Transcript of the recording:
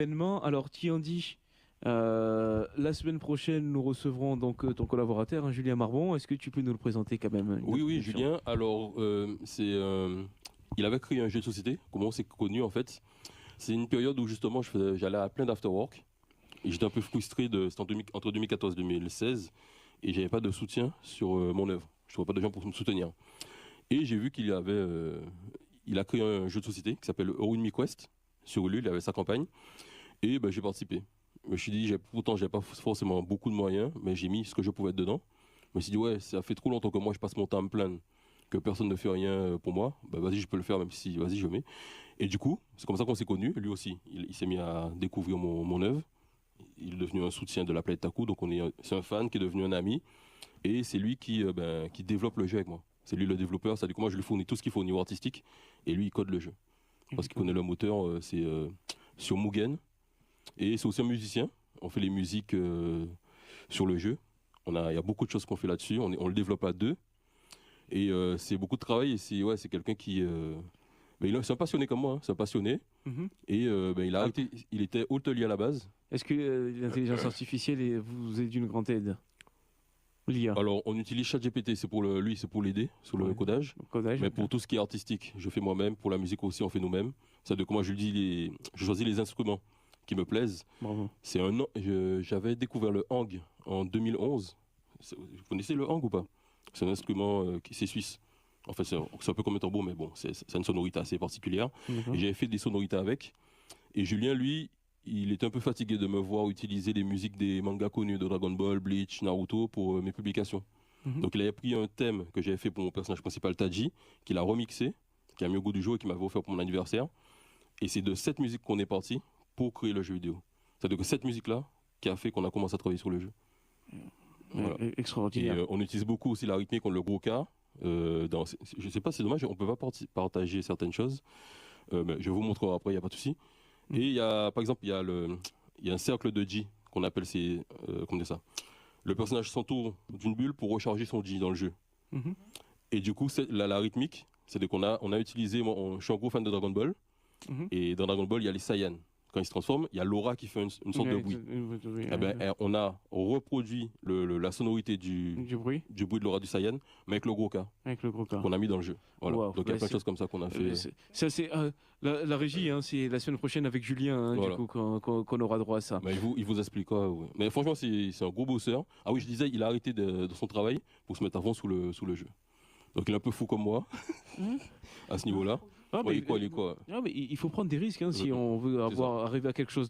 événement. Alors, Tiandi, la semaine prochaine, nous recevrons donc ton collaborateur, hein, Julien Marbon. Est-ce que tu peux nous le présenter quand même une Oui, oui, introduction? Julien. Alors, il avait créé un jeu de société. Comment on s'est connu en fait? C'est une période où justement j'allais à plein d'afterwork. Et j'étais un peu frustré c'était entre 2014 et 2016. Et j'avais pas de soutien sur mon œuvre. Je trouvais pas de gens pour me soutenir. Et j'ai vu il a créé un jeu de société qui s'appelle Ruin Me Quest. Sur lui, il avait sa campagne. Et ben, j'ai participé. Je me suis dit, pourtant, j'avais pas forcément beaucoup de moyens, mais j'ai mis ce que je pouvais être dedans. Je me suis dit, ouais, ça fait trop longtemps que moi je passe mon temps à me plaindre que personne ne fait rien pour moi. Bah, vas-y, je peux le faire, même si, vas-y, je mets. Et du coup, c'est comme ça qu'on s'est connus. Lui aussi, il s'est mis à découvrir mon œuvre. Il est devenu un soutien de la Planète Taku, donc c'est un fan qui est devenu un ami. Et c'est lui qui développe le jeu avec moi. C'est lui le développeur, c'est-à-dire que moi je lui fournis tout ce qu'il faut au niveau artistique, et lui il code le jeu. Parce qu'il connaît le moteur, c'est sur Mugen. Et c'est aussi un musicien. On fait les musiques sur le jeu. Il y a beaucoup de choses qu'on fait là-dessus. On le développe à deux. Et c'est beaucoup de travail. Et c'est quelqu'un qui. C'est un passionné comme moi. Hein, c'est un passionné. Mhm. Et il a Ah, arrêté. Il était hôtelier à la base. est-ce que l'intelligence artificielle vous est d'une grande aide? L'IA, Alors, on utilise ChatGPT. Lui, c'est pour l'aider sur le ouais, codage. le codage. Mais Ok. pour tout ce qui est artistique, je fais moi-même. Pour la musique aussi, on fait nous-mêmes. C'est-à-dire que moi, je choisis les instruments qui me plaisent. Bravo. J'avais découvert le hang en 2011. Vous connaissez le hang ou pas? C'est un instrument c'est suisse. En fait, c'est un peu comme un tambour, mais bon, c'est une sonorité assez particulière. D'accord. Et j'avais fait des sonorités avec. Et Julien, lui, il était un peu fatigué de me voir utiliser les musiques des mangas connus de Dragon Ball, Bleach, Naruto pour mes publications. Mhm. Donc il avait pris un thème que j'avais fait pour mon personnage principal, Taji, qu'il a remixé, qui a mis au goût du jour et qui m'avait offert pour mon anniversaire. Et c'est de cette musique qu'on est parti pour créer le jeu vidéo. C'est-à-dire que cette musique-là qui a fait qu'on a commencé à travailler sur le jeu. Voilà. Et Extraordinaire. on utilise beaucoup aussi la rythmique, on le gros cas. Je sais pas, c'est dommage, on peut pas partager certaines choses. Mais je vous montrerai après, il n'y a pas de souci. Et par exemple, il y a un cercle de G qu'on appelle, comment dire ça? Le personnage s'entoure d'une bulle pour recharger son G dans le jeu. Mhm. Et du coup, la rythmique, c'est qu'on a utilisé, je suis un gros fan de Dragon Ball. Mhm. Et dans Dragon Ball, il y a les Saiyans. Quand ils se transforment, il y a Laura qui fait une sorte de bruit. Oui, Eh ben, on a reproduit la sonorité du bruit du bruit de Laura du Saiyan, mais avec le gros cas avec le gros cas. qu'on a mis dans le jeu. Voilà. Wow, Donc il y a ouais, plein de choses comme ça qu'on a fait. Ça, c'est la régie, hein, c'est la semaine prochaine avec Julien, hein, du Voilà. coup, qu'on aura droit à ça. Mais il vous explique quoi. Ouais. Mais franchement, c'est un gros bosseur. Ah oui, je disais, il a arrêté de son travail pour se mettre à fond sous le jeu. Donc il est un peu fou comme moi Mhm. à ce niveau-là. Ah, Ouais, il est quoi ah, mais il faut prendre des risques hein, si Euh, on veut c'est ça. arriver à quelque chose